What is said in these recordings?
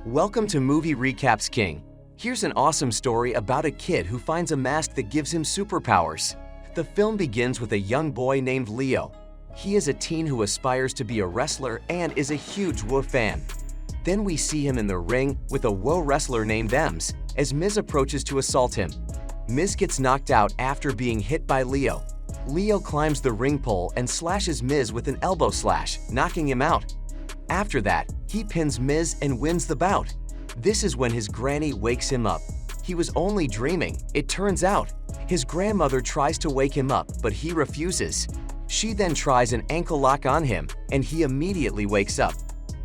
Welcome to Movie Recaps King. Here's an awesome story about a kid who finds a mask that gives him superpowers. The film begins with a young boy named Leo. He is a teen who aspires to be a wrestler and is a huge WoW fan. Then we see him in the ring with a WoW wrestler named Ems as Miz approaches to assault him. Miz gets knocked out after being hit by Leo. Leo climbs the ring pole and slashes Miz with an elbow slash, knocking him out. After that, he pins Miz and wins the bout. This is when his granny wakes him up. He was only dreaming, it turns out. His grandmother tries to wake him up, but he refuses. She then tries an ankle lock on him, and he immediately wakes up.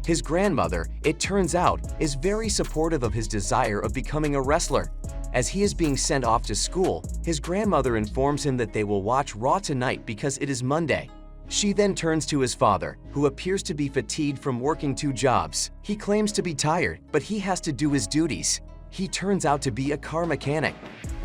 His grandmother, it turns out, is very supportive of his desire of becoming a wrestler. As he is being sent off to school, his grandmother informs him that they will watch Raw tonight because it is Monday. She then turns to his father, who appears to be fatigued from working 2 jobs. He claims to be tired, but he has to do his duties. He turns out to be a car mechanic.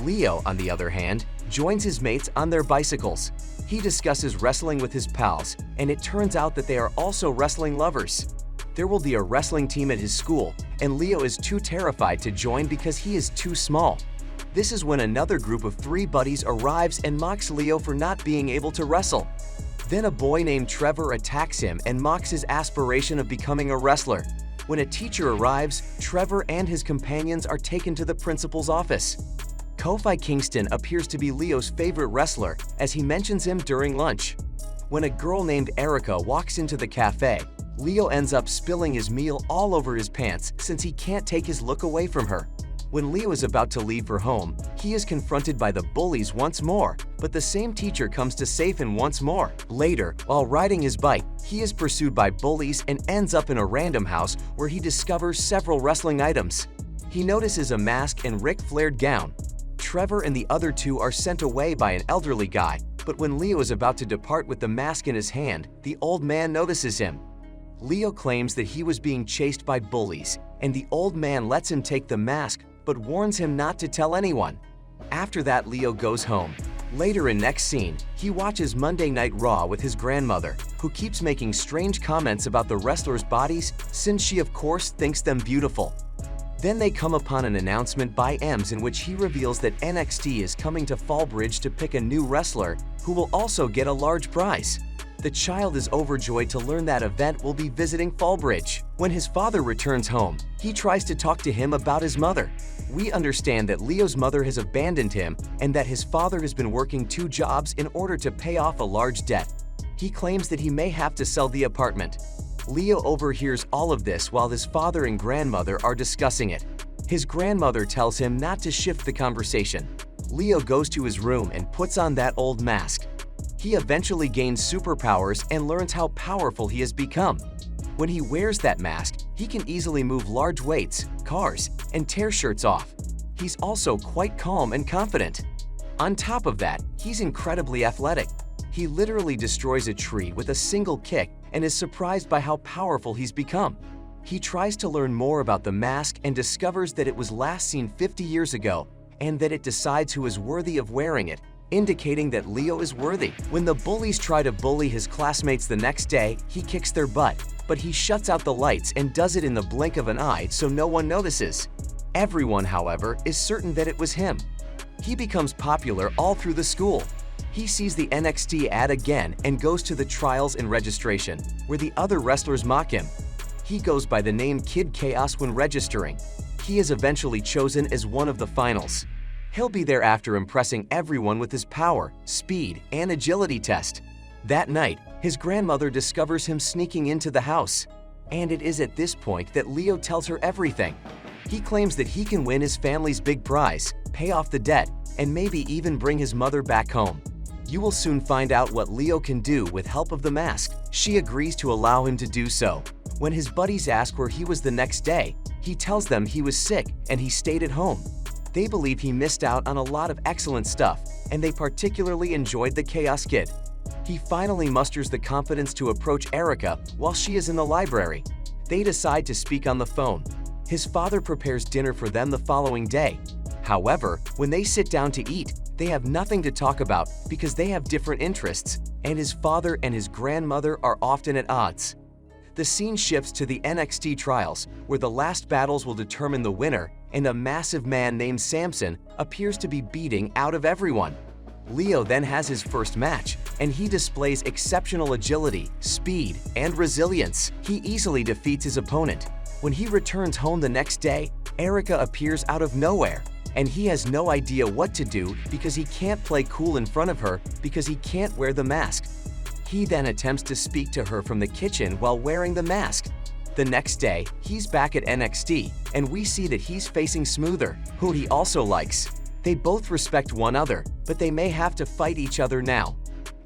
Leo, on the other hand, joins his mates on their bicycles. He discusses wrestling with his pals, and it turns out that they are also wrestling lovers. There will be a wrestling team at his school, and Leo is too terrified to join because he is too small. This is when another group of 3 buddies arrives and mocks Leo for not being able to wrestle. Then a boy named Trevor attacks him and mocks his aspiration of becoming a wrestler. When a teacher arrives, Trevor and his companions are taken to the principal's office. Kofi Kingston appears to be Leo's favorite wrestler as he mentions him during lunch. When a girl named Erica walks into the cafe, Leo ends up spilling his meal all over his pants since he can't take his look away from her. When Leo is about to leave for home, he is confronted by the bullies once more, but the same teacher comes to save him once more. Later, while riding his bike, he is pursued by bullies and ends up in a random house where he discovers several wrestling items. He notices a mask and Ric Flair gown. Trevor and the other 2 are sent away by an elderly guy, but when Leo is about to depart with the mask in his hand, the old man notices him. Leo claims that he was being chased by bullies, and the old man lets him take the mask but warns him not to tell anyone. After that, Leo goes home. Later in next scene, he watches Monday Night Raw with his grandmother, who keeps making strange comments about the wrestlers' bodies since she of course thinks them beautiful. Then they come upon an announcement by Ems in which he reveals that NXT is coming to Fallbridge to pick a new wrestler who will also get a large prize. The child is overjoyed to learn that event will be visiting Fallbridge. When his father returns home, he tries to talk to him about his mother. We understand that Leo's mother has abandoned him and that his father has been working 2 jobs in order to pay off a large debt. He claims that he may have to sell the apartment. Leo overhears all of this while his father and grandmother are discussing it. His grandmother tells him not to shift the conversation. Leo goes to his room and puts on that old mask. He eventually gains superpowers and learns how powerful he has become. When he wears that mask, he can easily move large weights, cars, and tear shirts off. He's also quite calm and confident. On top of that, he's incredibly athletic. He literally destroys a tree with a single kick and is surprised by how powerful he's become. He tries to learn more about the mask and discovers that it was last seen 50 years ago and that it decides who is worthy of wearing it, indicating that Leo is worthy. When the bullies try to bully his classmates the next day, he kicks their butt, but he shuts out the lights and does it in the blink of an eye so no one notices. Everyone, however, is certain that it was him. He becomes popular all through the school. He sees the NXT ad again and goes to the trials and registration, where the other wrestlers mock him. He goes by the name Kid Chaos when registering. He is eventually chosen as one of the finals. He'll be there after impressing everyone with his power, speed, and agility test. That night, his grandmother discovers him sneaking into the house. And it is at this point that Leo tells her everything. He claims that he can win his family's big prize, pay off the debt, and maybe even bring his mother back home. You will soon find out what Leo can do with help of the mask. She agrees to allow him to do so. When his buddies ask where he was the next day, he tells them he was sick and he stayed at home. They believe he missed out on a lot of excellent stuff, and they particularly enjoyed the Chaos Kid. He finally musters the confidence to approach Erica while she is in the library. They decide to speak on the phone. His father prepares dinner for them the following day. However, when they sit down to eat, they have nothing to talk about because they have different interests, and his father and his grandmother are often at odds. The scene shifts to the NXT trials, where the last battles will determine the winner, and a massive man named Samson appears to be beating out of everyone. Leo then has his first match, and he displays exceptional agility, speed, and resilience. He easily defeats his opponent. When he returns home the next day, Erica appears out of nowhere, and he has no idea what to do because he can't play cool in front of her because he can't wear the mask. He then attempts to speak to her from the kitchen while wearing the mask. The next day, he's back at NXT, and we see that he's facing Smoother, who he also likes. They both respect one another, but they may have to fight each other now.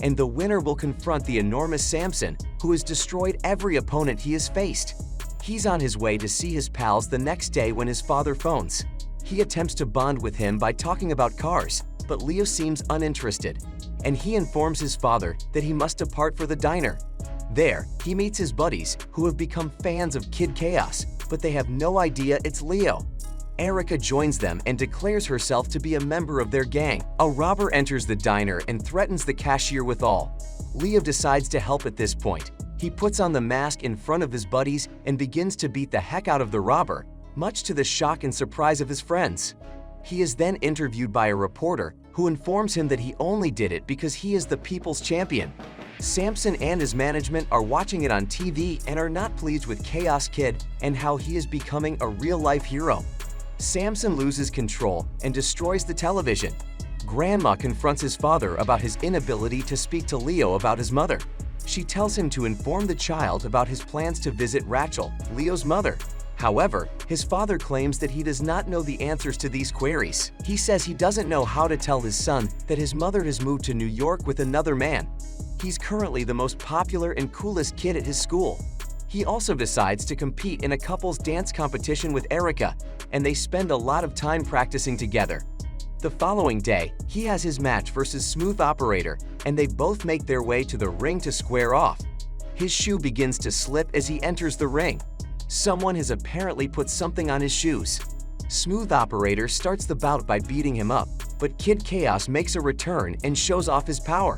And the winner will confront the enormous Samson, who has destroyed every opponent he has faced. He's on his way to see his pals the next day when his father phones. He attempts to bond with him by talking about cars, but Leo seems uninterested, and he informs his father that he must depart for the diner. There, he meets his buddies, who have become fans of Kid Chaos, but they have no idea it's Leo. Erica joins them and declares herself to be a member of their gang. A robber enters the diner and threatens the cashier with all. Leo decides to help at this point. He puts on the mask in front of his buddies and begins to beat the heck out of the robber, much to the shock and surprise of his friends. He is then interviewed by a reporter who informs him that he only did it because he is the people's champion. Samson and his management are watching it on TV and are not pleased with Chaos Kid and how he is becoming a real-life hero. Samson loses control and destroys the television. Grandma confronts his father about his inability to speak to Leo about his mother. She tells him to inform the child about his plans to visit Rachel, Leo's mother. However, his father claims that he does not know the answers to these queries. He says he doesn't know how to tell his son that his mother has moved to New York with another man. He's currently the most popular and coolest kid at his school. He also decides to compete in a couples dance competition with Erica, and they spend a lot of time practicing together. The following day, he has his match versus Smooth Operator, and they both make their way to the ring to square off. His shoe begins to slip as he enters the ring. Someone has apparently put something on his shoes. Smooth Operator starts the bout by beating him up, but Kid Chaos makes a return and shows off his power.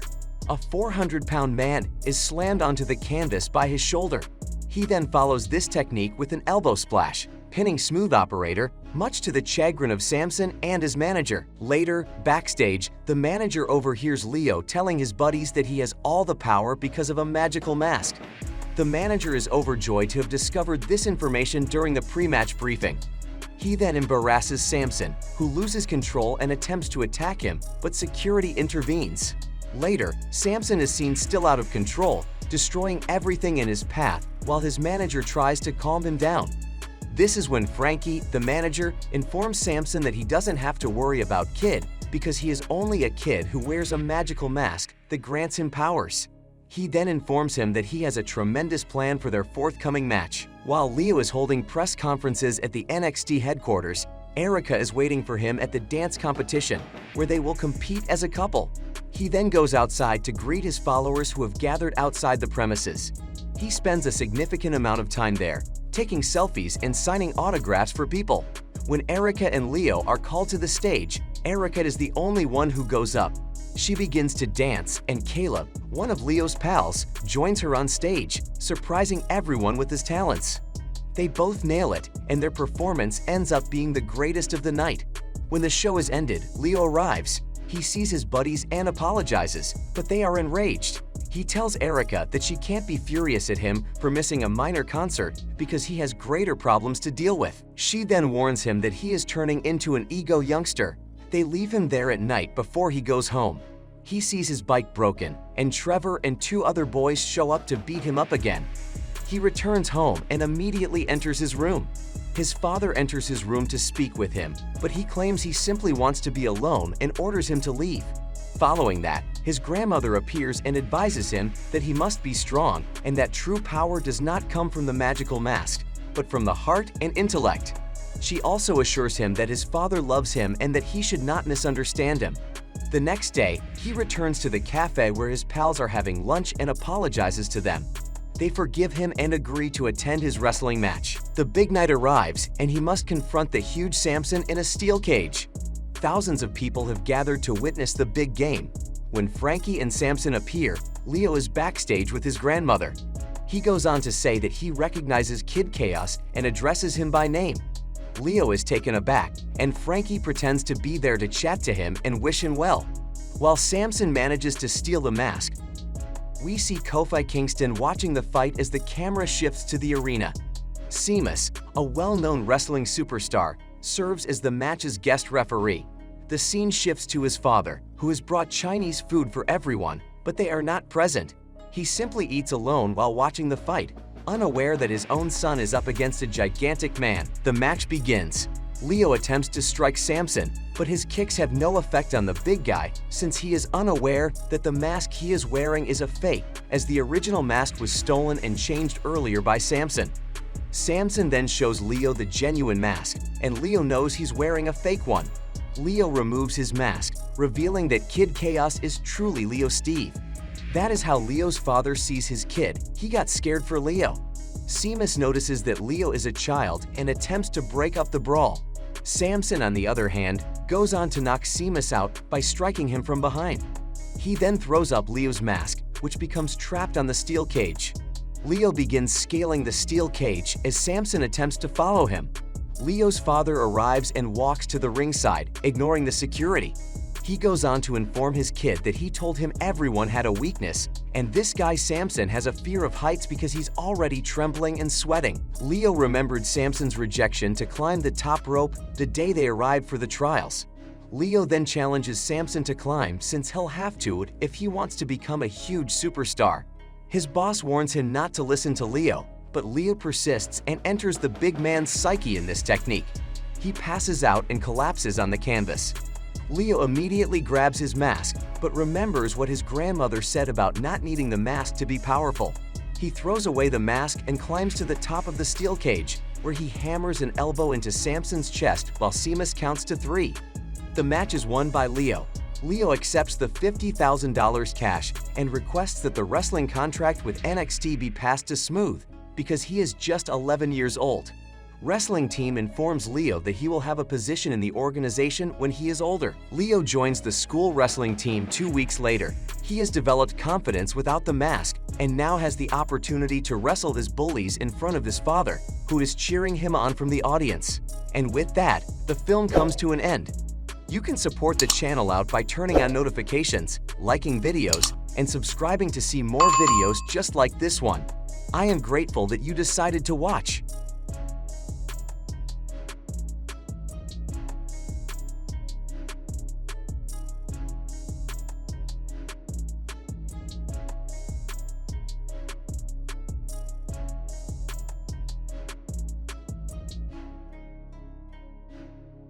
A 400-pound man is slammed onto the canvas by his shoulder. He then follows this technique with an elbow splash, pinning Smooth Operator, much to the chagrin of Samson and his manager. Later, backstage, the manager overhears Leo telling his buddies that he has all the power because of a magical mask. The manager is overjoyed to have discovered this information during the pre-match briefing. He then embarrasses Samson, who loses control and attempts to attack him, but security intervenes. Later, Samson is seen still out of control, destroying everything in his path while his manager tries to calm him down. This is when Frankie, the manager, informs Samson that he doesn't have to worry about Kid because he is only a kid who wears a magical mask that grants him powers. He then informs him that he has a tremendous plan for their forthcoming match. While Leo is holding press conferences at the NXT headquarters, Erica is waiting for him at the dance competition, where they will compete as a couple. He then goes outside to greet his followers who have gathered outside the premises. He spends a significant amount of time there, taking selfies and signing autographs for people. When Erica and Leo are called to the stage, Erica is the only one who goes up. She begins to dance, and Caleb, one of Leo's pals, joins her on stage, surprising everyone with his talents. They both nail it, and their performance ends up being the greatest of the night. When the show is ended, Leo arrives. He sees his buddies and apologizes, but they are enraged. He tells Erica that she can't be furious at him for missing a minor concert because he has greater problems to deal with. She then warns him that he is turning into an ego youngster. They leave him there at night before he goes home. He sees his bike broken, and Trevor and two other boys show up to beat him up again. He returns home and immediately enters his room. His father enters his room to speak with him, but he claims he simply wants to be alone and orders him to leave. Following that, his grandmother appears and advises him that he must be strong and that true power does not come from the magical mask, but from the heart and intellect. She also assures him that his father loves him and that he should not misunderstand him. The next day, he returns to the cafe where his pals are having lunch and apologizes to them. They forgive him and agree to attend his wrestling match. The big night arrives, and he must confront the huge Samson in a steel cage. Thousands of people have gathered to witness the big game. When Frankie and Samson appear, Leo is backstage with his grandmother. He goes on to say that he recognizes Kid Chaos and addresses him by name. Leo is taken aback, and Frankie pretends to be there to chat to him and wish him well. While Samson manages to steal the mask, we see Kofi Kingston watching the fight as the camera shifts to the arena. Sheamus, a well-known wrestling superstar, serves as the match's guest referee. The scene shifts to his father, who has brought Chinese food for everyone, but they are not present. He simply eats alone while watching the fight, unaware that his own son is up against a gigantic man. The match begins. Leo attempts to strike Samson, but his kicks have no effect on the big guy since he is unaware that the mask he is wearing is a fake, as the original mask was stolen and changed earlier by Samson. Samson then shows Leo the genuine mask, and Leo knows he's wearing a fake one. Leo removes his mask, revealing that Kid Chaos is truly Leo Steve. That is how Leo's father sees his kid. He got scared for Leo. Sheamus notices that Leo is a child and attempts to break up the brawl. Samson, on the other hand, goes on to knock Sheamus out by striking him from behind. He then throws up Leo's mask, which becomes trapped on the steel cage. Leo begins scaling the steel cage as Samson attempts to follow him. Leo's father arrives and walks to the ringside, ignoring the security. He goes on to inform his kid that he told him everyone had a weakness, and this guy Samson has a fear of heights because he's already trembling and sweating. Leo remembered Samson's rejection to climb the top rope the day they arrived for the trials. Leo then challenges Samson to climb since he'll have to if he wants to become a huge superstar. His boss warns him not to listen to Leo, but Leo persists and enters the big man's psyche in this technique. He passes out and collapses on the canvas. Leo immediately grabs his mask, but remembers what his grandmother said about not needing the mask to be powerful. He throws away the mask and climbs to the top of the steel cage, where he hammers an elbow into Samson's chest while Sheamus counts to 3. The match is won by Leo. Leo accepts the $50,000 cash and requests that the wrestling contract with NXT be passed to Smooth because he is just 11 years old. Wrestling team informs Leo that he will have a position in the organization when he is older. Leo joins the school wrestling team 2 weeks later. He has developed confidence without the mask and now has the opportunity to wrestle his bullies in front of his father, who is cheering him on from the audience. And with that, the film comes to an end. You can support the channel out by turning on notifications, liking videos, and subscribing to see more videos just like this one. I am grateful that you decided to watch.